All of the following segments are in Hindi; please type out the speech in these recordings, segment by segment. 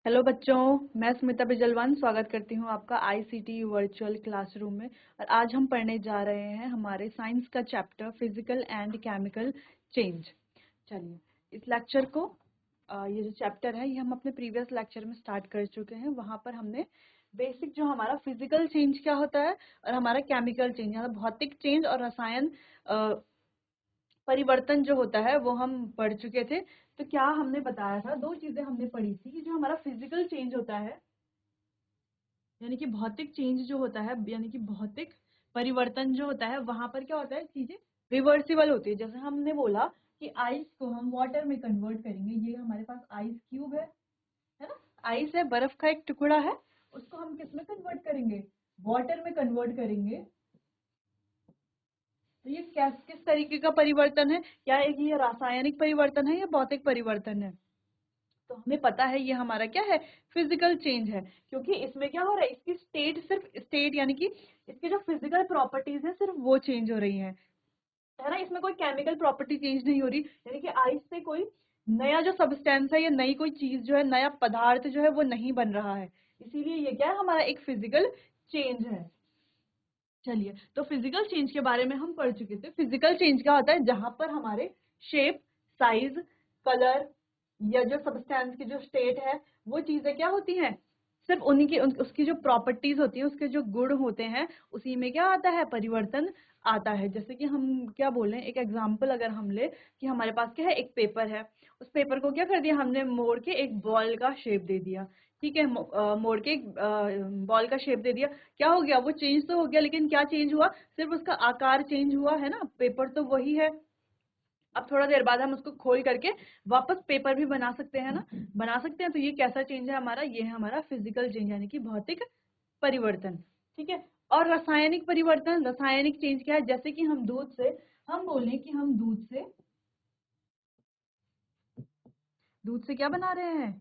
हेलो बच्चों, मैं स्मिता बिजलवान स्वागत करती हूँ आपका आईसीटी वर्चुअल क्लासरूम में। और आज हम पढ़ने जा रहे हैं हमारे साइंस का chapter physical and chemical change. चलिए इस लेक्चर को ये जो चैप्टर है ये हम अपने प्रीवियस लेक्चर में स्टार्ट कर चुके हैं। वहाँ पर हमने बेसिक जो हमारा फिजिकल चेंज क्या होता है और हमारा केमिकल चेंज यानी भौतिक चेंज और रसायन परिवर्तन जो होता है वो हम पढ़ चुके थे। तो क्या हमने बताया था, दो चीजें हमने पढ़ी थी कि जो हमारा फिजिकल चेंज होता है यानी कि भौतिक चेंज जो होता है यानी कि भौतिक परिवर्तन जो होता है वहां पर क्या होता है, चीजें रिवर्सिबल होती है। जैसे हमने बोला कि आइस को हम वाटर में कन्वर्ट करेंगे। ये हमारे पास आइस क्यूब है ना, आइस है, बर्फ का एक टुकड़ा है। उसको हम किस में कन्वर्ट करेंगे? वाटर में कन्वर्ट करेंगे। तो ये किस तरीके का परिवर्तन है? क्या एक ये रासायनिक परिवर्तन है या भौतिक परिवर्तन है? तो हमें पता है ये हमारा क्या है, फिजिकल चेंज है। क्योंकि इसमें क्या हो रहा है, इसकी स्टेट सिर्फ स्टेट यानी कि इसकी जो फिजिकल प्रॉपर्टीज है सिर्फ वो चेंज हो रही है ना। इसमें कोई केमिकल प्रॉपर्टी चेंज नहीं हो रही। यानी कि आइस से कोई नया जो सब्सटेंस है या नई कोई चीज जो है, नया पदार्थ जो है वो नहीं बन रहा है। इसीलिए ये क्या है, हमारा एक फिजिकल चेंज है। चलिए, तो फिजिकल चेंज के बारे में हम पढ़ चुके थे। फिजिकल चेंज क्या होता है, जहां पर हमारे शेप, साइज, कलर या जो सब्सटेंस की जो स्टेट है वो चीजें क्या होती हैं, सिर्फ उन्हीं की उसकी जो प्रॉपर्टीज होती हैं, उसके जो गुण होते हैं, उसी में क्या आता है, परिवर्तन आता है। जैसे कि हम क्या बोले, एक एग्जांपल अगर हम ले कि हमारे पास क्या है, एक पेपर है। उस पेपर को क्या कर दिया हमने, मोड़ के एक बॉल का शेप दे दिया। ठीक है, मोड़ के एक बॉल का शेप दे दिया। क्या हो गया, वो चेंज तो हो गया, लेकिन क्या चेंज हुआ, सिर्फ उसका आकार चेंज हुआ है ना। पेपर तो वही है। अब थोड़ा देर बाद हम उसको खोल करके वापस पेपर भी बना सकते हैं ना, बना सकते हैं। तो ये कैसा चेंज है हमारा, ये है हमारा फिजिकल चेंज यानी कि भौतिक परिवर्तन। ठीक है। और रासायनिक परिवर्तन, रासायनिक चेंज क्या है, जैसे कि हम दूध से, हम बोले कि हम दूध से क्या बना रहे हैं,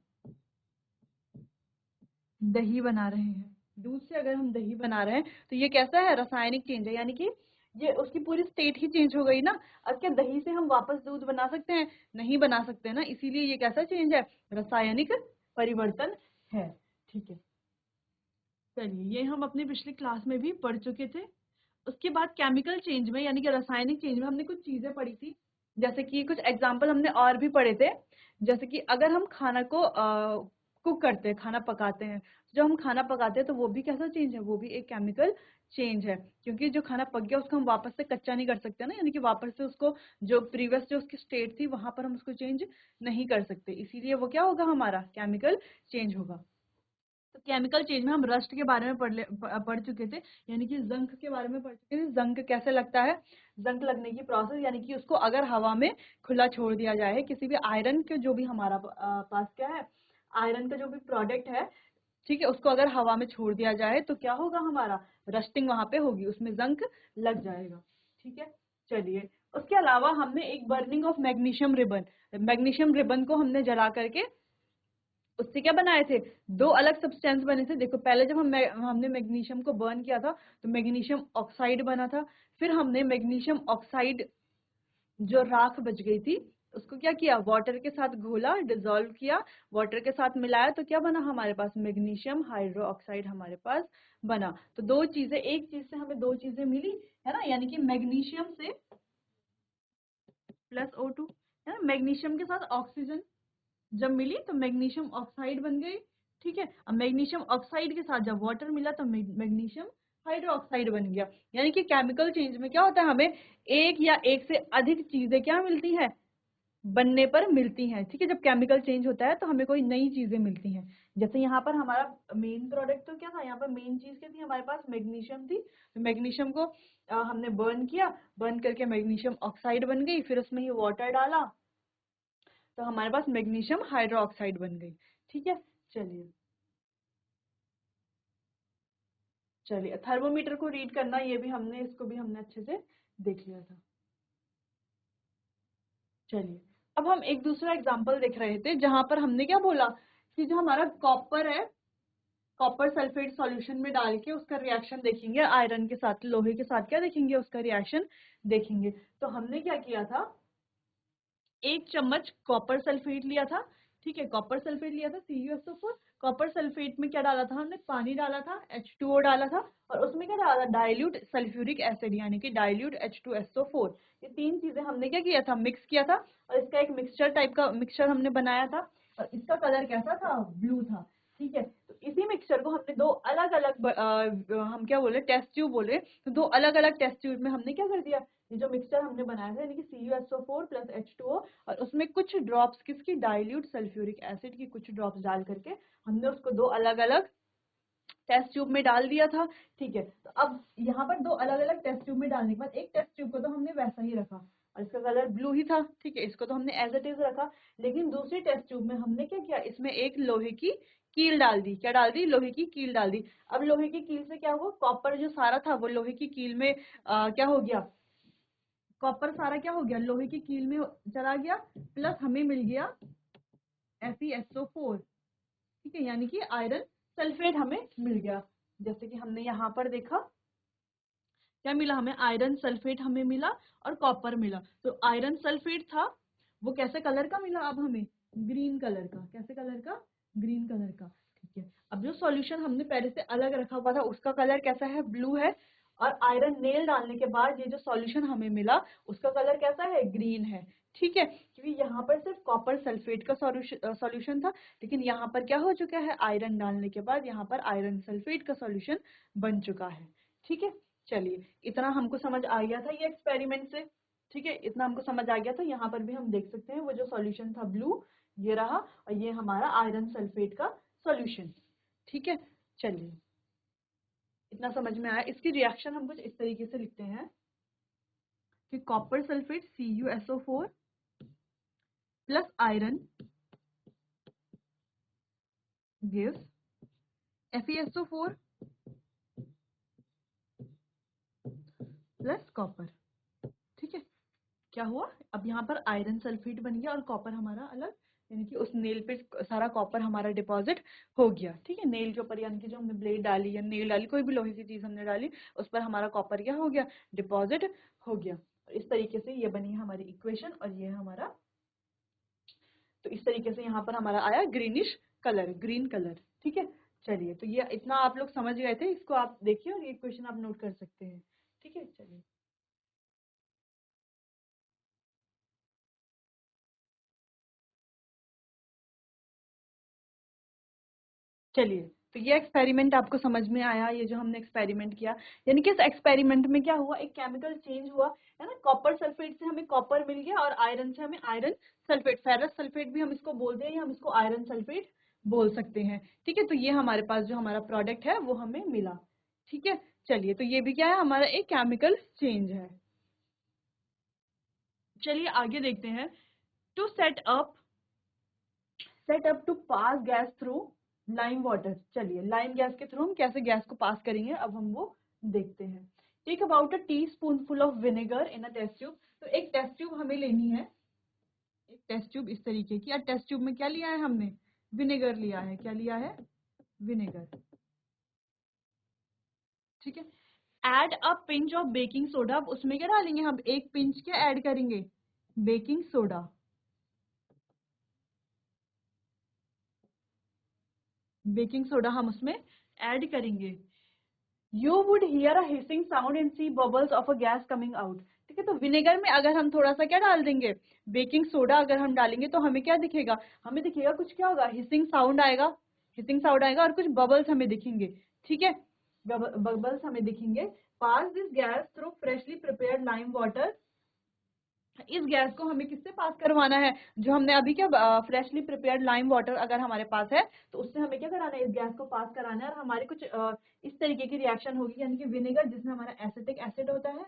दही बना रहे हैं। दूध से अगर हम दही बना रहे हैं तो ये कैसा है, रासायनिक चेंज है। यानी कि ये उसकी पूरी स्टेट ही चेंज हो गई ना। अब क्या दही से हम वापस दूध बना सकते हैं? नहीं बना सकते ना। इसीलिए ये कैसा चेंज है, रासायनिक परिवर्तन है। ठीक है। चलिए, ये हम अपनी पिछली क्लास में भी पढ़ चुके थे। उसके बाद केमिकल चेंज में यानी कि रासायनिक चेंज में हमने कुछ चीजें पढ़ी थी। जैसे कि कुछ एग्जाम्पल हमने और भी पढ़े थे। जैसे कि अगर हम खाना को कुक करते हैं, खाना पकाते हैं, तो जब हम खाना पकाते हैं तो वो भी कैसा चेंज है, वो भी एक केमिकल चेंज है। क्योंकि जो खाना पक गया उसको हम वापस से कच्चा नहीं कर सकते ना, यानी कि वापस से उसको जो प्रीवियस जो उसकी स्टेट थी वहां पर हम उसको चेंज नहीं कर सकते। इसीलिए वो क्या होगा, हमारा केमिकल चेंज होगा। तो केमिकल चेंज में हम रस्ट के बारे में पढ़ चुके थे, यानी कि जंग के बारे में पढ़ चुके थे। जंग कैसे लगता है, जंग लगने की प्रोसेस, यानी कि उसको अगर हवा में खुला छोड़ दिया जाए, किसी भी आयरन के जो भी हमारा पास क्या है, आयरन का जो भी प्रोडक्ट है, ठीक है, उसको अगर हवा में छोड़ दिया जाए तो क्या होगा, हमारा रस्टिंग वहां पे होगी, उसमें जंग लग जाएगा। ठीक है। चलिए, उसके अलावा हमने एक burning of magnesium ribbon, magnesium ribbon को हमने जला करके उससे क्या बनाए थे, दो अलग सब्सटेंस बने थे। देखो, पहले जब हमने मैग्नीशियम को बर्न किया था तो मैग्नीशियम ऑक्साइड बना था। फिर हमने मैग्नीशियम ऑक्साइड जो राख बच गई थी उसको क्या किया, वाटर के साथ घोला, डिसॉल्व किया, वाटर के साथ मिलाया, तो क्या बना हमारे पास, मैग्नीशियम हाइड्रो ऑक्साइड हमारे पास बना। तो दो चीजें, एक चीज से हमें दो चीजें मिली है ना, यानी कि मैग्नीशियम से प्लस O2 है ना, मैग्नीशियम के साथ ऑक्सीजन जब मिली तो मैग्नीशियम ऑक्साइड बन गई। ठीक है। अब मैग्नीशियम ऑक्साइड के साथ जब वाटर मिला तो मैग्नीशियम हाइड्रोक्साइड बन गया। यानी कि केमिकल चेंज में क्या होता है, हमें एक या एक से अधिक चीजें क्या मिलती हैं, बनने पर मिलती हैं। ठीक है। जब केमिकल चेंज होता है तो हमें कोई नई चीजें मिलती हैं। जैसे यहाँ पर हमारा मेन प्रोडक्ट तो क्या था, यहाँ पर मेन चीज क्या थी, हमारे पास मैग्नीशियम थी। तो मैग्नीशियम को हमने बर्न किया, बर्न करके मैग्नीशियम ऑक्साइड बन गई, फिर उसमें ही वाटर डाला तो हमारे पास मैग्नीशियम हाइड्रोक्साइड बन गई। ठीक है। चलिए, चलिए थर्मोमीटर को रीड करना, ये भी हमने, इसको भी हमने अच्छे से देख लिया था। चलिए, अब हम एक दूसरा एग्जांपल देख रहे थे जहां पर हमने क्या बोला कि जो हमारा कॉपर है, कॉपर सल्फेट सॉल्यूशन में डाल के उसका रिएक्शन देखेंगे, आयरन के साथ, लोहे के साथ क्या देखेंगे, उसका रिएक्शन देखेंगे। तो हमने क्या किया था, एक चम्मच कॉपर सल्फेट लिया था, ठीक है, कॉपर सल्फेट लिया था CuSO4। कॉपर सल्फेट में क्या डाला था हमने, पानी डाला था, H2O डाला था, और उसमें क्या डाला था, डाइल्यूट सल्फ्यूरिक एसिड यानी कि डाइल्यूट H2SO4। ये तीन चीजें हमने क्या किया था, मिक्स किया था, और इसका एक मिक्सचर टाइप का मिक्सचर हमने बनाया था, और इसका कलर कैसा था, ब्लू था। ठीक है, तो इसी मिक्सचर को हमने दो अलग अलग हम क्या बोले, टेस्ट ट्यूब बोले, तो दो अलग अलग टेस्ट ट्यूब में हमने क्या कर दिया, ये जो मिक्सचर हमने बनाया था यानी कि CuSO4 प्लस H2O, और उसमें कुछ ड्रॉप्स किसकी, डाइल्यूट सल्फ्यूरिक एसिड की कुछ ड्रॉप्स डाल करके हमने उसको दो अलग अलग टेस्ट ट्यूब में डाल दिया था। ठीक है, तो अब यहाँ पर दो अलग अलग टेस्ट ट्यूब में डालने के बाद एक टेस्ट ट्यूब को तो हमने वैसा ही रखा और इसका कलर ब्लू ही था। ठीक है, इसको तो हमने एज इट इज रखा, लेकिन दूसरी टेस्ट ट्यूब में हमने क्या किया, इसमें एक लोहे की कील डाल दी। क्या डाल दी, लोहे की कील डाल दी। अब लोहे की कील से क्या हुआ, कॉपर जो सारा था वो लोहे की कील में क्या हो गया, कॉपर सारा क्या हो गया, लोहे की कील में चला गया, प्लस हमें मिल गया FeSO4। ठीक है, यानी कि आयरन सल्फेट हमें मिल गया। जैसे कि हमने यहाँ पर देखा क्या मिला हमें, आयरन सल्फेट हमें मिला और कॉपर मिला। तो आयरन सल्फेट था वो कैसे कलर का मिला, अब हमें ग्रीन कलर का। कैसे कलर का, ग्रीन कलर का। ठीक है, अब जो सॉल्यूशन हमने पहले से अलग रखा हुआ था उसका कलर कैसा है, ब्लू है, और आयरन नेल डालने के बाद ये जो सॉल्यूशन हमें मिला उसका कलर कैसा है, ग्रीन है। ठीक है, क्योंकि यहाँ पर सिर्फ कॉपर सल्फेट का सॉल्यूशन था, लेकिन यहाँ पर क्या हो चुका है, आयरन डालने के बाद यहाँ पर आयरन सल्फेट का सॉल्यूशन बन चुका है। ठीक है, चलिए इतना हमको समझ आ गया था ये एक्सपेरिमेंट से। ठीक है, इतना हमको समझ आ गया था। यहाँ पर भी हम देख सकते हैं वो जो सॉल्यूशन था ब्लू, ये रहा, और ये हमारा आयरन सल्फेट का सॉल्यूशन। ठीक है, चलिए इतना समझ में आया। इसकी रिएक्शन हम कुछ इस तरीके से लिखते हैं कि copper sulphate CuSO4 plus iron gives FeSO4 plus copper. ठीक है, क्या हुआ, अब यहाँ पर आयरन सल्फेट बन गया और कॉपर हमारा अलग, यानी कि उस नेल पे सारा कॉपर हमारा डिपॉजिट हो गया। ठीक है, नेल के ऊपर यानी कि जो हमने ब्लेड डाली या नेल डाली, कोई भी लोहे की चीज हमने डाली, उस पर हमारा कॉपर क्या हो गया, डिपॉजिट हो गया। इस तरीके से ये बनी हमारी इक्वेशन, और ये हमारा, तो इस तरीके से यहाँ पर हमारा आया ग्रीनिश कलर, ग्रीन कलर। ठीक है, चलिए तो ये इतना आप लोग समझ गए थे, इसको आप देखिए और ये इक्वेशन आप नोट कर सकते हैं। ठीक है, चलिए चलिए, तो ये एक्सपेरिमेंट आपको समझ में आया, ये जो हमने एक्सपेरिमेंट किया, यानी कि इस एक्सपेरिमेंट में क्या हुआ, एक केमिकल चेंज हुआ है ना, कॉपर सल्फेट से हमें कॉपर मिल गया और आयरन से हमें आयरन सल्फेट, फेरस सल्फेट भी हम इसको बोलते हैं या हम इसको आयरन सल्फेट बोल सकते हैं। ठीक है, तो ये हमारे पास जो हमारा प्रोडक्ट है वो हमें मिला। ठीक है, चलिए तो ये भी क्या है, हमारा एक केमिकल चेंज है। चलिए आगे देखते हैं, to set up to pass gas through lime water. चलिए लाइम गैस के थ्रू हम कैसे गैस को पास करेंगे, अब हम वो देखते हैं। Take about a teaspoonful of vinegar in a test tube. तो एक टेस्ट ट्यूब हमें लेनी है, एक टेस्ट ट्यूब इस तरीके की, और टेस्ट ट्यूब में क्या लिया है हमने, विनेगर लिया है। क्या लिया है, विनेगर। ठीक है, add a pinch of baking soda. अब उसमें क्या डालेंगे हम, एक पिंच क्या ऐड करेंगे, बेकिंग सोडा। बेकिंग सोडा हम उसमें ऐड करेंगे। You would hear a hissing sound and see bubbles of a gas coming out. ठीक है, तो विनेगर में अगर हम थोड़ा सा क्या डाल देंगे, बेकिंग सोडा अगर हम डालेंगे तो हमें क्या दिखेगा, हमें दिखेगा कुछ, क्या होगा, हिसिंग साउंड आएगा, हिसिंग साउंड आएगा और कुछ बबल्स हमें दिखेंगे। ठीक है, बबल्स हमें दिखेंगे। Pass this gas through freshly prepared lime water. इस गैस को हमें किससे पास करवाना है, जो हमने अभी क्या, फ्रेशली प्रिपेयर्ड लाइम वाटर अगर हमारे पास है तो उससे हमें क्या कराना है, इस गैस को पास कराना है, और हमारे कुछ इस तरीके की रिएक्शन होगी, यानी कि विनेगर जिसमें हमारा एसिटिक एसिड होता है,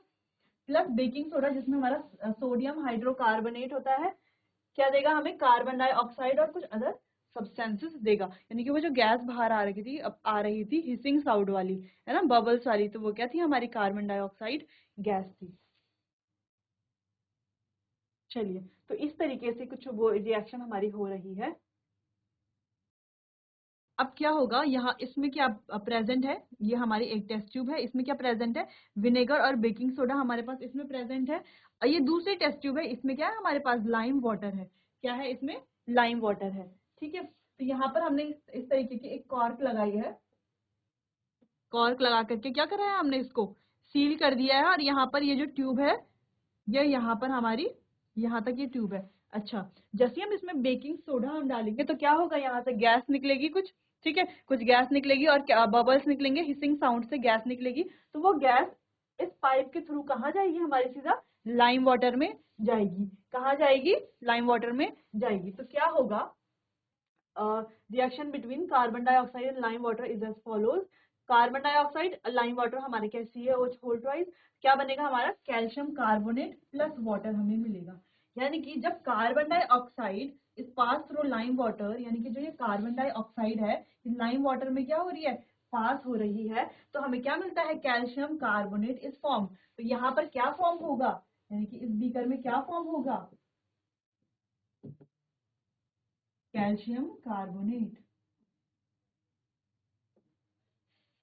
प्लस बेकिंग सोडा जिसमें हमारा सोडियम हाइड्रोकार्बोनेट होता है, क्या देगा हमें, कार्बन डाइऑक्साइड और कुछ अदर सब्सटेंसेस देगा। यानी कि वो जो गैस बाहर आ रही थी, अब आ रही थी हिसिंग साउंड वाली, है ना, बबल्स वाली, तो वो क्या थी, हमारी कार्बन डाइऑक्साइड गैस थी। चलिए, तो इस तरीके से कुछ वो रिएक्शन हमारी हो रही है। अब क्या होगा, यहाँ इसमें क्या प्रेजेंट है, ये हमारी एक टेस्ट ट्यूब है, इसमें क्या प्रेजेंट है, विनेगर और बेकिंग सोडा हमारे पास इसमें प्रेजेंट है। और ये दूसरी टेस्ट ट्यूब है, इसमें क्या है, हमारे पास लाइम वाटर है। क्या है इसमें, लाइम वाटर है। ठीक है। तो यहाँ पर हमने इस तरीके की एक कॉर्क लगाई है, कॉर्क लगा करके क्या करा है हमने, इसको सील कर दिया है। और यहाँ पर ये जो ट्यूब है, ये यहाँ पर हमारी यहाँ तक ये ट्यूब है। अच्छा, जैसे हम इसमें बेकिंग सोडा हम डालेंगे तो क्या होगा, यहाँ से गैस निकलेगी कुछ, ठीक है, कुछ गैस निकलेगी और क्या बबल्स निकलेंगे, हिसिंग साउंड से गैस निकलेगी। तो वो गैस इस पाइप के थ्रू कहाँ जाएगी हमारी, सीधा लाइम वाटर में जाएगी। कहाँ जाएगी, लाइम वाटर में जाएगी। तो क्या होगा, reaction between carbon dioxide and lime water is as follows. Carbon dioxide lime water हमारे क्या CaOH होल ट्वाइस, क्या बनेगा हमारा, कैल्शियम कार्बोनेट प्लस वाटर हमें मिलेगा। यानी कि जब कार्बन डाइऑक्साइड इस पास थ्रू लाइम वाटर, यानी कि जो ये कार्बन डाइऑक्साइड है इस लाइम वाटर में क्या हो रही है, पास हो रही है, तो हमें क्या मिलता है, कैल्शियम कार्बोनेट इस फॉर्म। तो यहाँ पर क्या फॉर्म होगा, यानी कि इस बीकर में क्या फॉर्म होगा, कैल्शियम कार्बोनेट।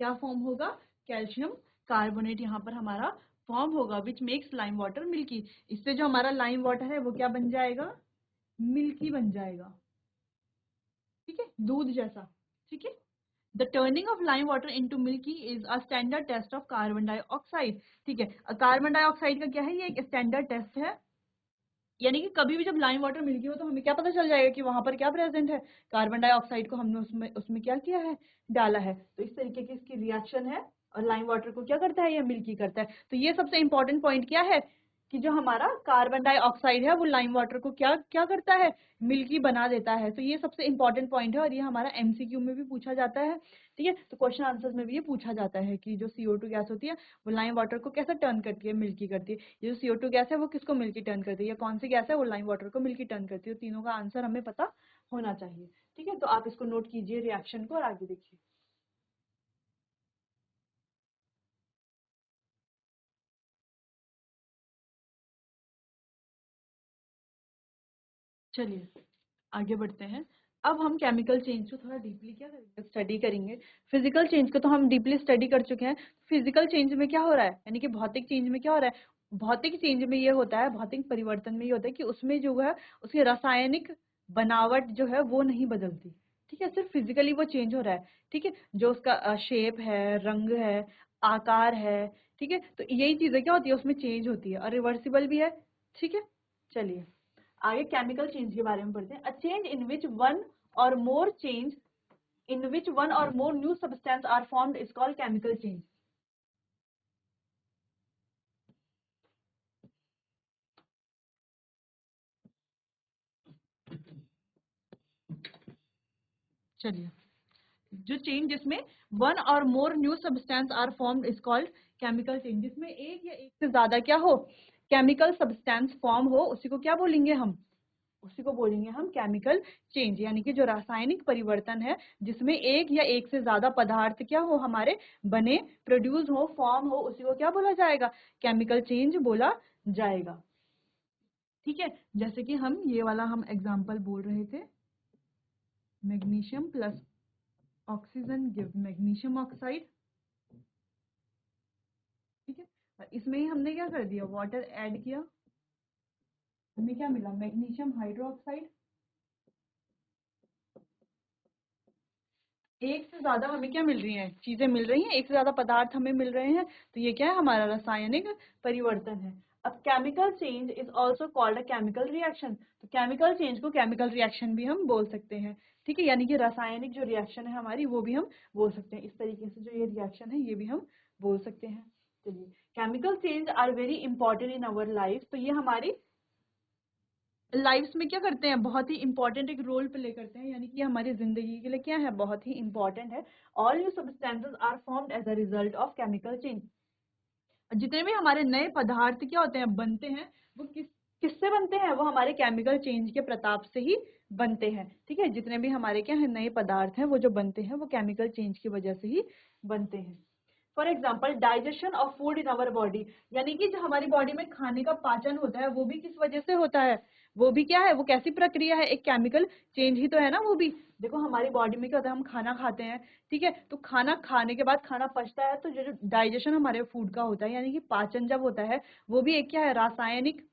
क्या फॉर्म होगा, कैल्शियम कार्बोनेट यहाँ पर हमारा फॉर्म होगा, which makes lime water milky. इससे जो हमारा लाइम वाटर है वो क्या बन जाएगा, मिल्की बन जाएगा, ठीक है, दूध जैसा, ठीक है। The turning of lime water into milky is a standard test of carbon dioxide, ठीक है। कार्बन डाइऑक्साइड का क्या है, ये एक स्टैंडर्ड टेस्ट है। यानी कि कभी भी जब लाइम वाटर मिल्की हो तो हमें क्या पता चल जाएगा कि वहां पर क्या प्रेजेंट है, कार्बन डाइऑक्साइड को हमने उसमें उसमें क्या किया है, डाला है। तो इस तरीके की इसकी रिएक्शन है और लाइम वाटर को क्या करता है, ये मिल्की करता है। तो ये सबसे इंपॉर्टेंट पॉइंट क्या है कि जो हमारा कार्बन डाइऑक्साइड है वो लाइम वाटर को क्या क्या करता है, मिल्की बना देता है। तो ये सबसे इंपॉर्टेंट पॉइंट है और ये हमारा MCQ में भी पूछा जाता है, ठीक है। तो क्वेश्चन आंसर्स में भी ये पूछा जाता है कि जो CO2 गैस होती है वो लाइम वाटर को कैसे टर्न करती है, मिल्की करती है। ये जो CO2 गैस है वो किसको मिल्की टर्न करती है, या कौन सी गैस है वो लाइम वाटर को मिल्की टर्न करती है। तो तीनों का आंसर हमें पता होना चाहिए, ठीक है। तो आप इसको नोट कीजिए रिएक्शन को और आगे देखिए। चलिए आगे बढ़ते हैं। अब हम केमिकल चेंज को थोड़ा डीपली क्या करेंगे, स्टडी करेंगे। फिजिकल चेंज को तो हम डीपली स्टडी कर चुके हैं। फिजिकल चेंज में क्या हो रहा है, यानी कि भौतिक चेंज में क्या हो रहा है, भौतिक चेंज में ये होता है, भौतिक परिवर्तन में ये होता है कि उसमें जो है उसकी रासायनिक बनावट जो है वो नहीं बदलती, ठीक है, सिर्फ फिजिकली वो चेंज हो रहा है, ठीक है। जो उसका शेप है, रंग है, आकार है, ठीक है, तो यही चीजें क्या होती है उसमें चेंज होती है और रिवर्सिबल भी है, ठीक है। चलिए आगे केमिकल चेंज के बारे में पढ़ते हैं। A change in which one or more change in which one or more new substance are formed is called chemical change. चलिए, जो चेंज जिसमें one or more new substance are formed is called chemical change, जिसमें एक या एक से ज्यादा क्या हो, केमिकल सब्सटेंस फॉर्म हो, उसी को क्या बोलेंगे हम, उसी को बोलेंगे हम केमिकल चेंज। यानी कि जो रासायनिक परिवर्तन है जिसमें एक या एक से ज्यादा पदार्थ क्या हो हमारे बने, प्रोड्यूस हो, फॉर्म हो, उसी को क्या बोला जाएगा, केमिकल चेंज बोला जाएगा, ठीक है। जैसे कि हम ये वाला हम एग्जांपल बोल रहे थे, magnesium plus oxygen give magnesium oxide, ठीक है। और इसमें ही हमने क्या कर दिया, वाटर ऐड किया, हमें क्या मिला, मैग्नीशियम हाइड्रोक्साइड। एक से ज्यादा हमें क्या मिल रही है, चीजें मिल रही हैं, एक से ज्यादा पदार्थ हमें मिल रहे हैं, तो ये क्या है, हमारा रासायनिक परिवर्तन है। अब chemical change is also called a chemical reaction, तो केमिकल चेंज को केमिकल रिएक्शन भी हम बोल सकते हैं, ठीक है। यानी कि रासायनिक जो रिएक्शन है हमारी वो भी हम बोल सकते हैं, इस तरीके से जो ये रिएक्शन है ये भी हम बोल सकते हैं। चलिए, chemical change are very important in our life, तो ये हमारी लाइफ्स में क्या करते हैं, बहुत ही इंपॉर्टेंट एक रोल प्ले करते हैं, यानी कि हमारी जिंदगी के लिए क्या है, बहुत ही इंपॉर्टेंट है। All new substances are formed as a result of chemical change, जितने भी हमारे नए पदार्थ क्या होते हैं, बनते हैं, वो किससे बनते हैं, वो हमारे केमिकल चेंज के प्रताप से ही बनते हैं, ठीक है। जितने भी हमारे क्या है नए पदार्थ हैं वो जो बनते हैं वो केमिकल चेंज की वजह से ही बनते हैं। For example digestion of food in our body, यानी कि जो हमारी बॉडी में खाने का पाचन होता है वो भी किस वजह से होता है, वो भी क्या है, वो कैसी प्रक्रिया है, एक केमिकल चेंज ही तो है ना वो भी। देखो हमारी बॉडी में क्या होता है, हम खाना खाते हैं, ठीक है, तो खाना खाने के बाद खाना पचता है, तो जो डाइजेशन हमारे फूड का होता है, यानी कि पाचन जब होता है वो भी एक क्या है, रासायनिक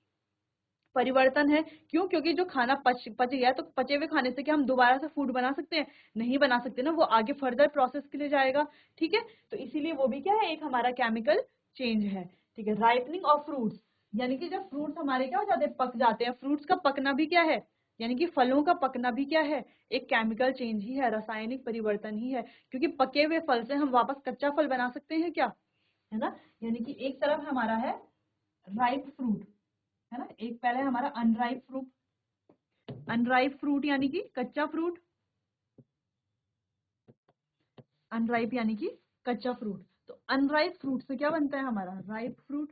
परिवर्तन है। क्यों? क्योंकि जो खाना पच गया, तो पचे हुए खाने से क्या हम दोबारा से फूड बना सकते हैं? नहीं बना सकते ना, वो आगे फर्दर प्रोसेस के लिए जाएगा। ठीक है, तो इसीलिए वो भी क्या है, एक हमारा केमिकल चेंज है। ठीक है, राइपनिंग ऑफ फ्रूट्स, यानी कि जब फ्रूट्स हमारे क्या हो जाते हैं, पक जाते हैं। फ्रूट्स का पकना भी क्या है, यानी कि फलों का पकना भी क्या है, एक केमिकल चेंज ही है, रासायनिक परिवर्तन ही है। क्योंकि पके हुए फल से हम वापस कच्चा फल बना सकते हैं क्या? है ना, यानी कि एक तरफ हमारा है राइप फ्रूट, है ना, एक पहले हमारा अनराइप फ्रूट, अनराइप फ्रूट यानी कि कच्चा फ्रूट, अनराइप यानी कि कच्चा फ्रूट। तो अनराइप फ्रूट से क्या बनता है हमारा राइप फ्रूट।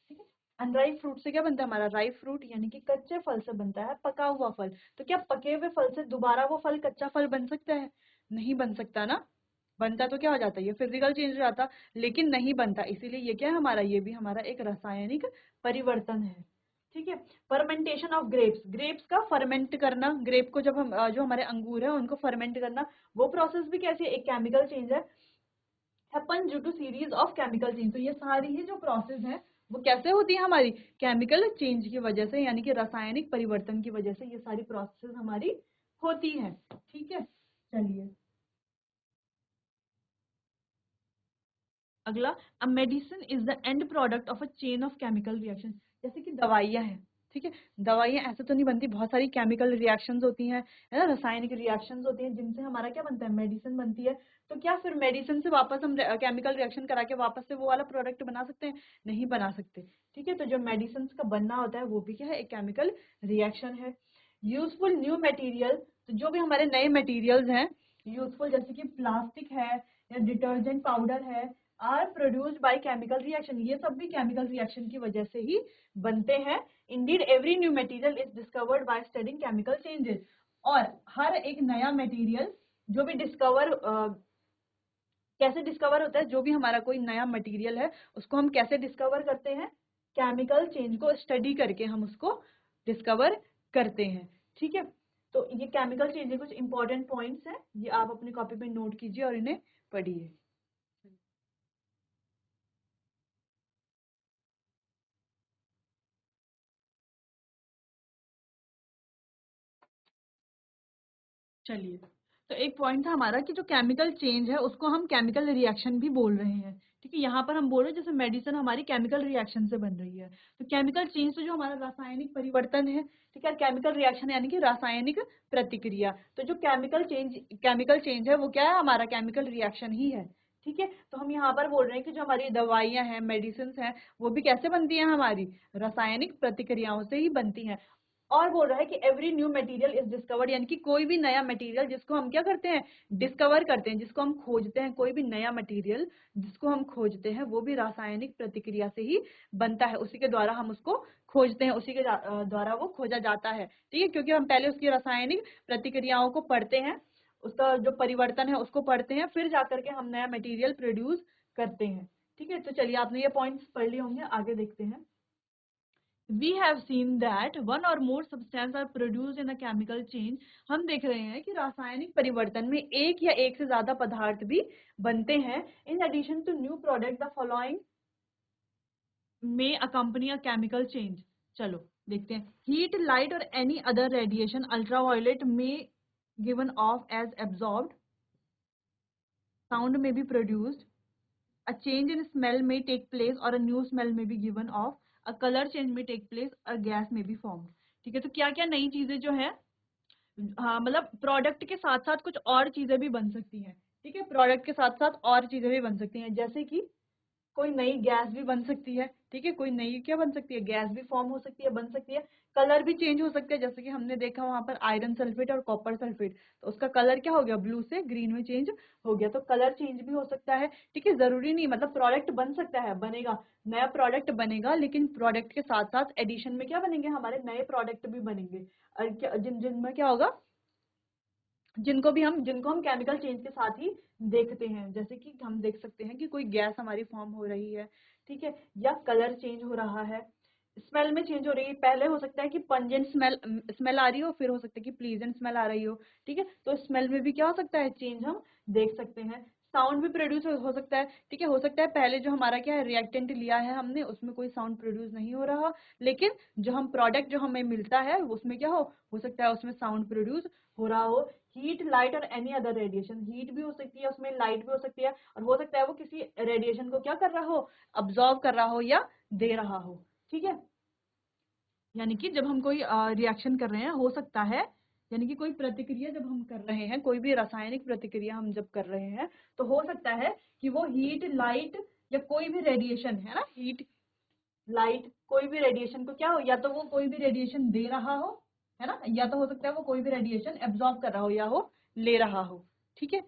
ठीक है, अनराइप फ्रूट से क्या बनता है हमारा राइप फ्रूट, यानी कि कच्चे फल से बनता है पका हुआ फल। तो क्या पके हुए फल से दोबारा वो फल कच्चा फल बन सकता है? नहीं बन सकता ना। बनता तो क्या हो जाता है, ये फिजिकल चेंज हो जाता, लेकिन नहीं बनता। इसीलिए ये क्या है हमारा, ये भी हमारा एक रासायनिक परिवर्तन है। ठीक है, फर्मेंटेशन ऑफ ग्रेप्स, ग्रेप्स का फर्मेंट करना, ग्रेप को जब हम जो हमारे अंगूर है उनको फर्मेंट करना, वो प्रोसेस भी कैसे, एक केमिकल चेंज है, happen due to series of chemical change. तो ये सारी ही जो प्रोसेस है वो कैसे होती है हमारी, केमिकल चेंज की वजह से, यानी कि रासायनिक परिवर्तन की वजह से ये सारी प्रोसेस हमारी होती है। ठीक है, चलिए अगला, a medicine is the end product of a chain of chemical reaction. जैसे कि दवाइयाँ हैं, ठीक है, दवाइयाँ ऐसे तो नहीं बनती, बहुत सारी केमिकल रिएक्शंस होती हैं, है ना, रासायनिक रिएक्शंस होती हैं, जिनसे हमारा क्या बनता है, मेडिसिन बनती है। तो क्या फिर मेडिसिन से वापस हम केमिकल रिएक्शन करा के वापस से वो वाला प्रोडक्ट बना सकते हैं? नहीं बना सकते। ठीक है, तो जो मेडिसिन का बनना होता है वो भी क्या है, एक केमिकल रिएक्शन है। यूजफुल न्यू मटेरियल, तो जो भी हमारे नए मटेरियल्स हैं यूजफुल, जैसे कि प्लास्टिक है या डिटर्जेंट पाउडर है, are produced by chemical reaction, ये सब भी केमिकल रिएक्शन की वजह से ही बनते हैं। Indeed every new material is discovered by studying chemical changes, और हर एक नया मटेरियल जो भी डिस्कवर कैसे डिस्कवर होता है, जो भी हमारा कोई नया मटेरियल है उसको हम कैसे डिस्कवर करते हैं, केमिकल चेंज को स्टडी करके हम उसको डिस्कवर करते हैं। ठीक है, तो ये केमिकल चेंज के कुछ इंपॉर्टेंट पॉइंट्स हैं, ये आप अपनी कॉपी पे नोट कीजिए और इन्हें पढ़िए। चलिए, तो एक पॉइंट था हमारा कि जो केमिकल चेंज है उसको हम केमिकल रिएक्शन भी बोल रहे हैं। ठीक है, यहाँ पर हम बोल रहे हैं जैसे मेडिसिन हमारी केमिकल रिएक्शन से बन रही है, तो केमिकल चेंज तो जो हमारा रासायनिक परिवर्तन है। ठीक है, केमिकल रिएक्शन यानी कि रासायनिक प्रतिक्रिया, तो जो केमिकल चेंज है वो क्या है, हमारा केमिकल रिएक्शन ही है। ठीक है, तो हम यहाँ पर बोल रहे हैं कि जो हमारी दवाइयाँ हैं, मेडिसिन हैं, वो भी कैसे बनती हैं, हमारी रासायनिक प्रतिक्रियाओं से ही बनती हैं। और बोल रहा है कि every new material is discovered, यानी कि कोई भी नया मटेरियल जिसको हम क्या करते हैं, डिस्कवर करते हैं, जिसको हम खोजते हैं, कोई भी नया मटेरियल जिसको हम खोजते हैं वो भी रासायनिक प्रतिक्रिया से ही बनता है, उसी के द्वारा हम उसको खोजते हैं, उसी के द्वारा वो खोजा जाता है। ठीक है, क्योंकि हम पहले उसकी रासायनिक प्रतिक्रियाओं को पढ़ते हैं, उसका जो परिवर्तन है उसको पढ़ते हैं, फिर जाकर के हम नया मटेरियल प्रोड्यूस करते हैं। ठीक है, तो चलिए आपने ये पॉइंट्स पढ़ लिए होंगे, आगे देखते हैं। We have seen that one or more substances are produced in a chemical change। हम देख रहे हैं कि रासायनिक परिवर्तन में एक या एक से ज्यादा पदार्थ भी बनते हैं। In addition to new product, the following may accompany a chemical change। चलो देखते हैं, heat, light or any other radiation, ultraviolet may given off as absorbed, sound may be produced, a change in smell may take place or a new smell may be given off, a color change may take place, a gas may be formed। ठीक है, तो क्या क्या नई चीजें जो है, हाँ मतलब प्रोडक्ट के साथ साथ कुछ और चीजें भी बन सकती हैं। ठीक है, प्रोडक्ट के साथ साथ और चीजें भी बन सकती हैं, जैसे कि कोई नई गैस भी बन सकती है। ठीक है, कोई नई क्या बन सकती है, गैस भी फॉर्म हो सकती है, बन सकती है। कलर भी चेंज हो सकते हैं, जैसे कि हमने देखा वहां पर आयरन सल्फेट और कॉपर सल्फेट, तो उसका कलर क्या हो गया, ब्लू से ग्रीन में चेंज हो गया, तो कलर चेंज भी हो सकता है। ठीक है, जरूरी नहीं, मतलब प्रोडक्ट बन सकता है, बनेगा, नया प्रोडक्ट बनेगा, लेकिन प्रोडक्ट के साथ साथ एडिशन में क्या बनेंगे, हमारे नए प्रोडक्ट भी बनेंगे, और जिनमें क्या होगा, जिनको हम केमिकल चेंज के साथ ही देखते हैं, जैसे कि हम देख सकते हैं कि कोई गैस हमारी फॉर्म हो रही है। ठीक है, या कलर चेंज हो रहा है, स्मेल में चेंज हो रही है, पहले हो सकता है कि पंजेंट स्मेल स्मेल आ रही हो, फिर हो सकता है कि प्लीजेंट स्मेल आ रही हो। ठीक है, तो स्मेल में भी क्या हो सकता है, चेंज हम देख सकते हैं। साउंड भी प्रोड्यूस हो सकता है, ठीक है। हो सकता है पहले जो हमारा क्या है रिएक्टेंट लिया है हमने, उसमें कोई साउंड प्रोड्यूस नहीं हो रहा, लेकिन जो हम प्रोडक्ट जो हमें मिलता है उसमें क्या हो सकता है उसमें साउंड प्रोड्यूस हो रहा हो। हीट, लाइट और एनी अदर रेडिएशन, हीट भी हो सकती है उसमें, लाइट भी हो सकती है, और हो सकता है वो किसी रेडिएशन को क्या कर रहा हो, अब्जॉर्व कर रहा हो या दे रहा हो, ठीक है। यानी कि जब हम कोई रिएक्शन कर रहे हैं, हो सकता है, यानी कि कोई प्रतिक्रिया जब हम कर रहे हैं, कोई भी रासायनिक प्रतिक्रिया हम जब कर रहे हैं, तो हो सकता है कि वो हीट, लाइट या कोई भी रेडिएशन है ना, हीट, लाइट, कोई भी रेडिएशन को क्या हो, या तो वो कोई भी रेडिएशन दे रहा हो, है ना, या तो हो सकता है वो कोई भी रेडिएशन एब्जॉर्ब कर रहा हो या हो ले रहा हो, ठीक है।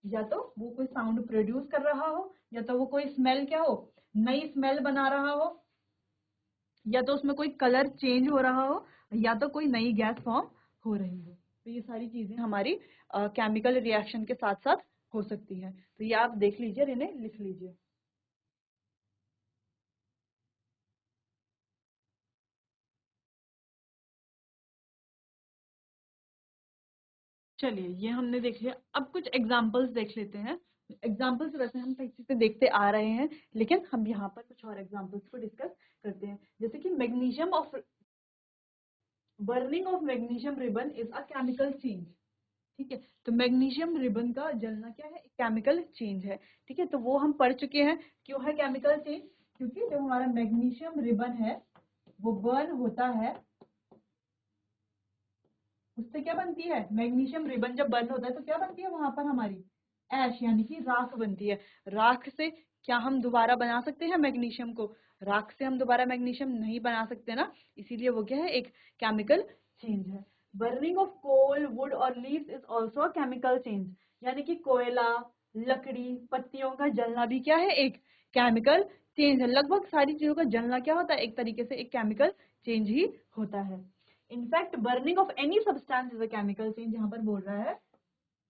या तो वो कोई साउंड प्रोड्यूस कर रहा हो, या तो वो कोई स्मेल क्या हो, नई स्मेल बना रहा हो, या तो उसमें कोई कलर चेंज हो रहा हो, या तो कोई नई गैस फॉर्म हो रही हो। तो ये सारी चीजें हमारी केमिकल रिएक्शन के साथ साथ हो सकती हैं। तो ये आप देख लीजिए और इन्हें लिख लीजिए। चलिए ये हमने देख लिया, अब कुछ एग्जाम्पल्स देख लेते हैं। एग्जाम्पल्स वैसे हम पीछे से देखते आ रहे हैं, लेकिन हम यहाँ पर कुछ और एग्जाम्पल्स को डिस्कस करते हैं। जैसे कि magnesium of burning of magnesium ribbon is a chemical change, ठीक है। तो मैग्नीशियम रिबन का जलना क्या है, एक केमिकल चेंज है, ठीक है। तो वो हम पढ़ चुके हैं, क्यों है केमिकल चेंज, क्योंकि जो हमारा मैग्नीशियम रिबन है वो बर्न होता है, उससे क्या बनती है, मैग्नीशियम रिबन जब बर्न होता है तो क्या बनती है वहां पर हमारी ऐश, यानी कि राख बनती है। राख से क्या हम दोबारा बना सकते हैं मैग्नीशियम को, राख से हम दोबारा मैग्नीशियम नहीं बना सकते ना, इसीलिए वो क्या है, एक केमिकल चेंज है। बर्निंग ऑफ कोल, वुड और leaves is also a chemical change, यानी कि कोयला, लकड़ी, पत्तियों का जलना भी क्या है, एक केमिकल चेंज है। लगभग सारी चीजों का जलना क्या होता है, एक तरीके से एक केमिकल चेंज ही होता है। In fact burning of any substance is a chemical change, यहाँ पर बोल रहा है,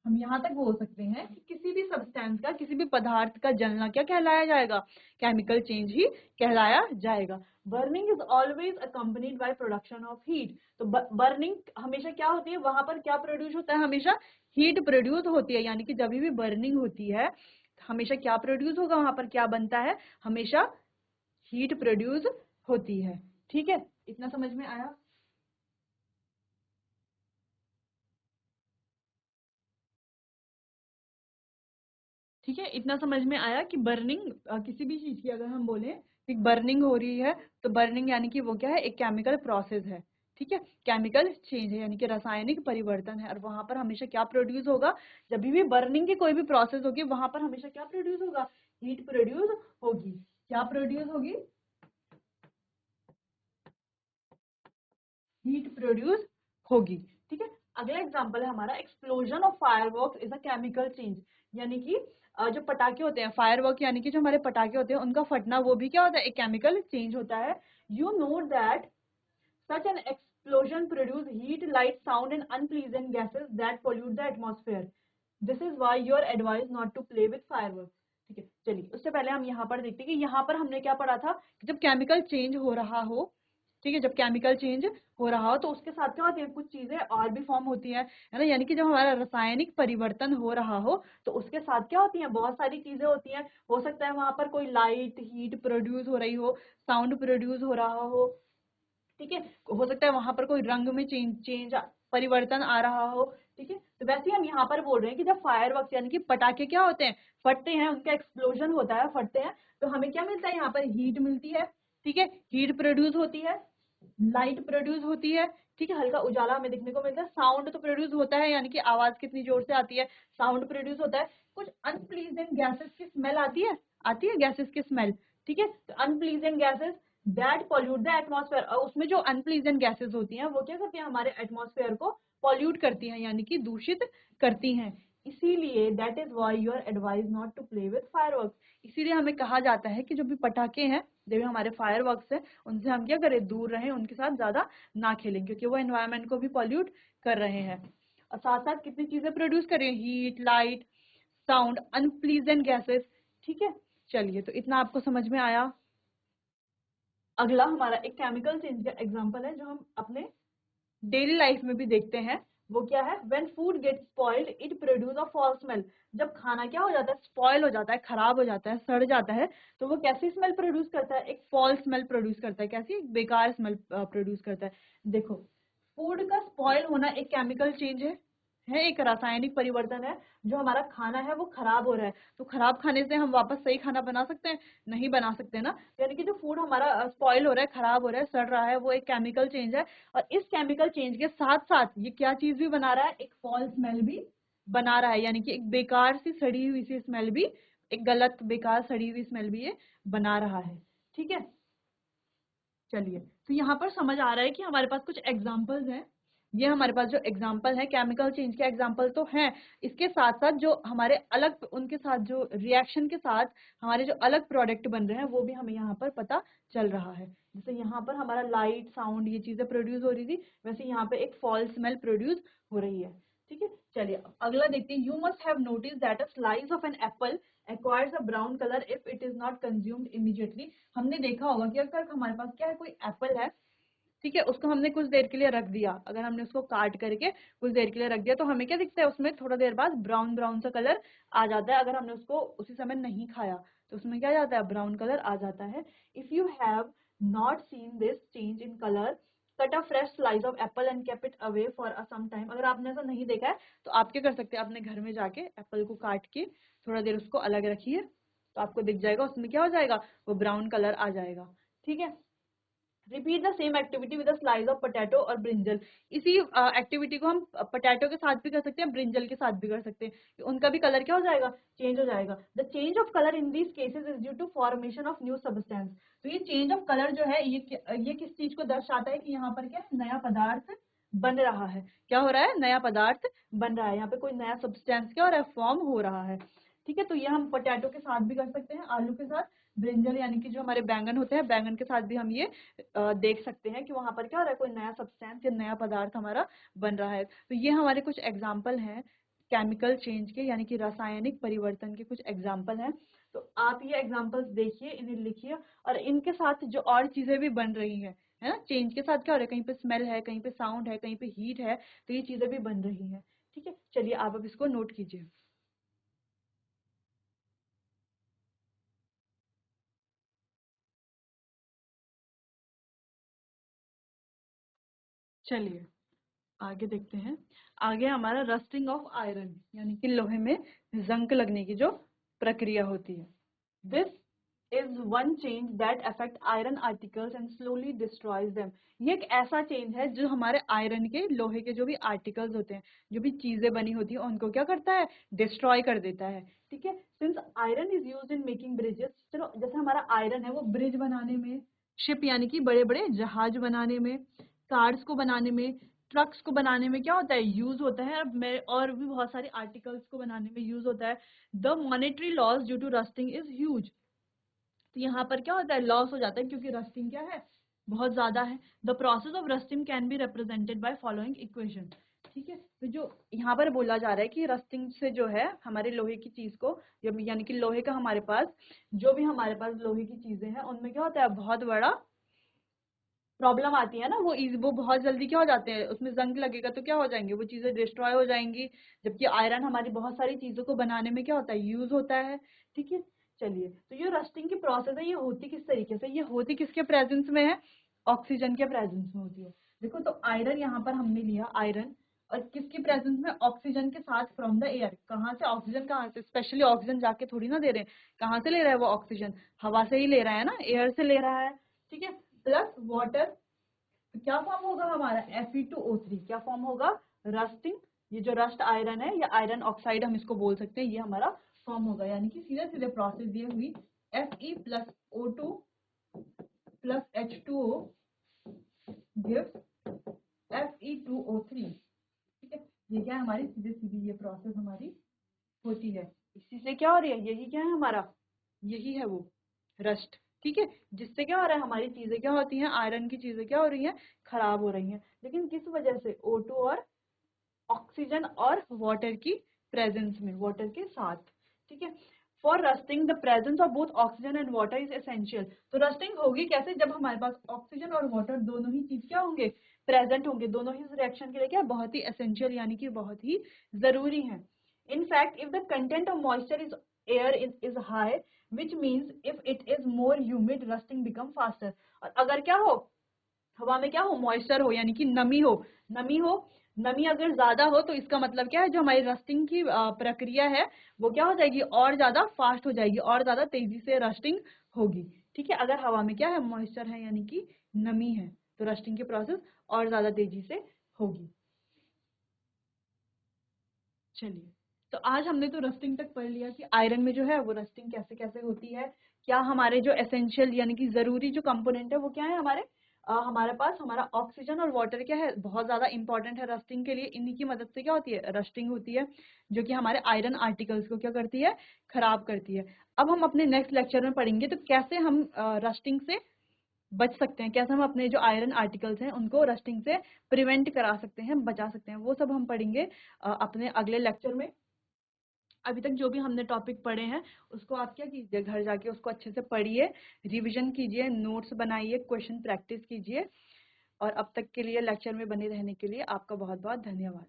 हम यहाँ तक बोल सकते हैं कि किसी भी सब्सटेंस का, किसी भी पदार्थ का जलना क्या कहलाया जाएगा, केमिकल चेंज ही कहलाया जाएगा। Burning is always accompanied by production of heat, तो बर्निंग हमेशा क्या होती है, वहां पर क्या प्रोड्यूस होता है, हमेशा हीट प्रोड्यूस होती है। यानी कि जब भी बर्निंग होती है हमेशा क्या प्रोड्यूस होगा, वहां पर क्या बनता है, हमेशा हीट प्रोड्यूस होती है, ठीक है। इतना समझ में आया। ठीक है, इतना समझ में आया कि बर्निंग, किसी भी चीज की अगर हम बोले कि बर्निंग हो रही है, तो बर्निंग यानी कि वो क्या है, एक केमिकल प्रोसेस है, ठीक है, केमिकल चेंज है, यानी कि रासायनिक परिवर्तन है। और वहां पर हमेशा क्या प्रोड्यूस होगा, जब भी बर्निंग की कोई भी प्रोसेस होगी वहां पर हमेशा क्या प्रोड्यूस होगा, हीट प्रोड्यूस होगी। क्या प्रोड्यूस होगी, हीट प्रोड्यूस होगी, ठीक है। अगला एग्जांपल है हमारा, explosion of fireworks is a chemical change, यानी कि जो पटाखे होते हैं, फायरवर्क यानी कि जो हमारे पटाखे होते हैं उनका फटना, वो भी क्या होता है, एक केमिकल चेंज होता है। You know that such an explosion produce heat, light, sound and unpleasant gases that pollute the atmosphere. This is why you are advised not to play with fireworks. ठीक है, चलिए उससे पहले हम यहाँ पर देखते हैं कि यहाँ पर हमने क्या पढ़ा था, कि जब केमिकल चेंज हो रहा हो, ठीक है, जब केमिकल चेंज हो रहा हो तो उसके साथ क्या होती है, कुछ चीजें और भी फॉर्म होती है ना, यानी कि जब हमारा रासायनिक परिवर्तन हो रहा हो तो उसके साथ क्या होती है, बहुत सारी चीजें होती हैं। हो सकता है वहां पर कोई लाइट, हीट प्रोड्यूस हो रही हो, साउंड प्रोड्यूस हो रहा हो, ठीक है। हो सकता है वहां पर कोई रंग में चेंज चेंज परिवर्तन आ रहा हो, ठीक है। तो वैसे ही हम यहाँ पर बोल रहे हैं कि जब फायरवर्क्स यानी कि पटाखे क्या होते हैं, फटते हैं, उनका एक्सप्लोजन होता है, फटते हैं, तो हमें क्या मिलता है, यहाँ पर हीट मिलती है, ठीक है, हीट प्रोड्यूस होती है, लाइट प्रोड्यूस होती है, ठीक है, हल्का उजाला हमें देखने को मिलता है, साउंड तो प्रोड्यूस होता है, यानी कि आवाज कितनी जोर से आती है, साउंड प्रोड्यूस होता है, कुछ अनप्लीजेंट गैसेस की स्मेल आती है गैसेस की स्मेल, ठीक है। तो unpleasant gases that pollute the atmosphere, और उसमें जो अनप्लीजेंट गैसेस होती हैं वो क्या करती हैं, हमारे एटमॉस्फेयर को पॉल्यूट करती हैं, यानी कि दूषित करती हैं। इसीलिए that is why you are advise not to play with fireworks, इसीलिए हमें कहा जाता है कि जो भी पटाखे हैं, जो भी हमारे फायरवर्क्स हैं, उनसे हम क्या करें, दूर रहें, उनके साथ ज्यादा ना खेलें, क्योंकि वो एनवायरनमेंट को भी पॉल्यूट कर रहे हैं। और साथ साथ कितनी चीजें प्रोड्यूस कर रहे हैं, heat, light, sound, unpleasant gases, ठीक है। चलिए तो इतना आपको समझ में आया। अगला हमारा एक केमिकल चेंज का एग्जांपल है जो हम अपने डेली लाइफ में भी देखते हैं, वो क्या है, when food gets spoiled it produce a foul smell. जब खाना क्या हो जाता है, स्पॉइल हो जाता है, खराब हो जाता है, सड़ जाता है, तो वो कैसी स्मेल प्रोड्यूस करता है, एक फॉल स्मेल प्रोड्यूस करता है। कैसी, बेकार स्मेल प्रोड्यूस करता है। देखो, फूड का स्पॉइल होना एक केमिकल चेंज है एक रासायनिक परिवर्तन है। जो हमारा खाना है वो खराब हो रहा है, तो खराब खाने से हम वापस सही खाना बना सकते हैं? नहीं बना सकते ना। यानी कि जो फूड हमारा स्पॉइल हो रहा है, खराब हो रहा है, सड़ रहा है, वो एक केमिकल चेंज है। और इस केमिकल चेंज के साथ साथ ये क्या चीज भी बना रहा है, एक फॉल स्मेल भी बना रहा है। यानी कि एक बेकार सी सड़ी हुई सी स्मेल भी, एक गलत बेकार सड़ी हुई स्मेल भी ये बना रहा है। ठीक है, चलिए, तो यहाँ पर समझ आ रहा है कि हमारे पास कुछ एग्जाम्पल्स हैं। ये हमारे पास जो एग्जाम्पल है केमिकल चेंज के एग्जाम्पल तो हैं, इसके साथ साथ जो हमारे अलग, उनके साथ जो रिएक्शन के साथ हमारे जो अलग प्रोडक्ट बन रहे हैं वो भी हमें यहाँ पर पता चल रहा है। जैसे यहाँ पर हमारा लाइट, साउंड, ये चीजें प्रोड्यूस हो रही थी, वैसे यहाँ पे एक फॉल स्मेल प्रोड्यूस हो रही है। ठीक है, चलिए अब अगला देखते हैं। You must have notice that a slice of an apple acquires a brown colour if it is not consumed immediately. हमने देखा होगा कि अगर हमारे पास क्या है, कोई एप्पल है, ठीक है, उसको हमने कुछ देर के लिए रख दिया, अगर हमने उसको काट करके कुछ देर के लिए रख दिया, तो हमें क्या दिखता है, उसमें थोड़ा देर बाद ब्राउन ब्राउन सा कलर आ जाता है। अगर हमने उसको उसी समय नहीं खाया तो उसमें क्या आ जाता है, ब्राउन कलर आ जाता है। If you have not seen this change in colour, cut a fresh slice of apple and keep it away for a some time. अगर आपने ऐसा नहीं देखा है तो आप क्या कर सकते हैं, अपने घर में जाके एप्पल को काट के थोड़ा देर उसको अलग रखिए, तो आपको दिख जाएगा उसमें क्या हो जाएगा, वो ब्राउन कलर आ जाएगा। ठीक है, repeat the same activity with slice of potato और ब्रिंजल। इसी एक्टिविटी को हम पोटैटो के साथ भी कर सकते हैं, ब्रिंजल के साथ भी कर सकते हैं। उनका भी कलर क्या हो जाएगा, चेंज हो जाएगा। The change of colour in these cases is due to formation of new substance. तो ये चेंज ऑफ कलर जो है, ये किस चीज को दर्शाता है कि यहाँ पर क्या नया पदार्थ बन रहा है। क्या हो रहा है, नया पदार्थ बन रहा है, यहाँ पे कोई नया सब्सटेंस क्या हो रहा है, फॉर्म हो रहा है। ठीक है, तो ये हम पोटैटो के साथ भी कर सकते हैं, आलू के साथ, ब्रिंजल यानी कि जो हमारे बैंगन होते हैं, बैंगन के साथ भी हम ये देख सकते हैं कि वहां पर क्या हो रहा है, कोई नया सब्सटेंस या नया पदार्थ हमारा बन रहा है। तो ये हमारे कुछ एग्जाम्पल हैं केमिकल चेंज के, यानी कि रासायनिक परिवर्तन के कुछ एग्जाम्पल हैं। तो आप ये एग्जाम्पल्स देखिए, इन्हें लिखिए, और इनके साथ जो और चीजें भी बन रही हैं, है ना, चेंज के साथ क्या हो रहा है, कहीं पे स्मेल है, कहीं पे साउंड है, कहीं पे हीट है, तो ये चीजें भी बन रही हैं। ठीक है, चलिए आप अब इसको नोट कीजिए। चलिए आगे देखते हैं। आगे हमारा रस्टिंग ऑफ आयरन, यानी कि लोहे में जंग लगने की जो प्रक्रिया होती है। This is one change that affect iron articles and slowly destroys them. ये एक ऐसा चेंज है जो हमारे आयरन के, लोहे के जो भी आर्टिकल्स होते हैं, जो भी चीजें बनी होती हैं, उनको क्या करता है, डिस्ट्रॉय कर देता है। ठीक है, since iron is used in making bridges, चलो जैसे हमारा आयरन है वो ब्रिज बनाने में, शिप यानी कि बड़े बड़े जहाज बनाने में, कार्स को बनाने में, ट्रक्स को बनाने में क्या होता है, यूज होता है। और भी बहुत सारे आर्टिकल्स को बनाने में यूज होता है। The monetary loss due to rusting is huge. तो यहाँ पर क्या होता है, लॉस हो जाता है, क्योंकि रस्टिंग क्या है, बहुत ज्यादा है। The process of rusting can be represented by following equation. ठीक है, तो जो यहाँ पर बोला जा रहा है कि रस्टिंग से जो है हमारे लोहे की चीज को, यानी कि लोहे का हमारे पास, जो भी हमारे पास लोहे की चीजें हैं उनमें क्या होता है, बहुत बड़ा प्रॉब्लम आती है ना। वो बहुत जल्दी क्या हो जाते हैं, उसमें जंग लगेगा तो क्या हो जाएंगे, वो चीजें डिस्ट्रॉय हो जाएंगी। जबकि आयरन हमारी बहुत सारी चीजों को बनाने में क्या होता है, यूज होता है। ठीक है, चलिए, तो ये रस्टिंग की प्रोसेस है, ये होती किस तरीके से, ये होती किसके प्रेजेंस में है, ऑक्सीजन के प्रेजेंस में होती है। देखो, तो आयरन यहाँ पर हमने लिया आयरन, और किसकी प्रेजेंस में, ऑक्सीजन के साथ, फ्रॉम द एयर। कहाँ से ऑक्सीजन, कहाँ से, स्पेशली ऑक्सीजन जाके थोड़ी ना दे रहे हैं, कहाँ से ले रहा है वो ऑक्सीजन, हवा से ही ले रहा है ना, एयर से ले रहा है। ठीक है, प्लस वाटर, तो क्या फॉर्म होगा हमारा, Fe2O3। क्या फॉर्म होगा, रस्टिंग, ये जो रस्ट आयरन है या आयरन ऑक्साइड हम इसको बोल सकते हैं, ये हमारा फॉर्म होगा। यानी कि सीधे सीधे प्रोसेस ये हुई, Fe+O2+H2O गिव्स Fe2O3। ठीक है, ये क्या है, हमारी सीधे सीधी ये प्रोसेस हमारी होती है। इसी से क्या हो रही है, यही क्या है हमारा, यही है वो रस्ट। ठीक है, जिससे क्या हो रहा है, हमारी चीजें क्या होती हैं, आयरन की चीजें क्या हो रही हैं, खराब हो रही हैं। लेकिन किस वजह से, O2 और ऑक्सीजन और वाटर की प्रेजेंस में, वाटर के साथ। ठीक है, for rusting the presence of both oxygen and water is essential. तो रस्टिंग होगी कैसे, जब हमारे पास ऑक्सीजन और वाटर दोनों ही चीज क्या होंगे, प्रेजेंट होंगे, दोनों ही इस रिएक्शन के लिए क्या बहुत ही एसेंशियल यानी कि बहुत ही जरूरी है। In fact if the content of moisture is air is high which means if it is more humid rusting become faster. और अगर क्या हो, हवा में क्या हो, मॉइस्चर हो यानी कि नमी हो, नमी अगर ज्यादा हो तो इसका मतलब क्या है, जो हमारी रस्टिंग की प्रक्रिया है वो क्या हो जाएगी, और ज्यादा फास्ट हो जाएगी, और ज्यादा तेजी से रस्टिंग होगी। ठीक है, अगर हवा में क्या है, मॉइस्चर है यानी कि नमी है, तो रस्टिंग की प्रोसेस और ज्यादा तेजी से होगी। चलिए, तो आज हमने तो रस्टिंग तक पढ़ लिया कि आयरन में जो है वो रस्टिंग कैसे कैसे होती है, क्या हमारे जो एसेंशियल यानी कि जरूरी जो कंपोनेंट है वो क्या है हमारे, हमारे पास हमारा ऑक्सीजन और वाटर क्या है, बहुत ज्यादा इंपॉर्टेंट है रस्टिंग के लिए। इन्हीं की मदद से क्या होती है, रस्टिंग होती है, जो कि हमारे आयरन आर्टिकल्स को क्या करती है, खराब करती है। अब हम अपने नेक्स्ट लेक्चर में पढ़ेंगे तो कैसे हम रस्टिंग से बच सकते हैं, कैसे हम अपने जो आयरन आर्टिकल्स हैं उनको रस्टिंग से प्रिवेंट करा सकते हैं, बचा सकते हैं, वो सब हम पढ़ेंगे अपने अगले लेक्चर में। अभी तक जो भी हमने टॉपिक पढ़े हैं उसको आप क्या कीजिए, घर जाके उसको अच्छे से पढ़िए, रिवीजन कीजिए, नोट्स बनाइए, क्वेश्चन प्रैक्टिस कीजिए। और अब तक के लिए लेक्चर में बने रहने के लिए आपका बहुत बहुत धन्यवाद।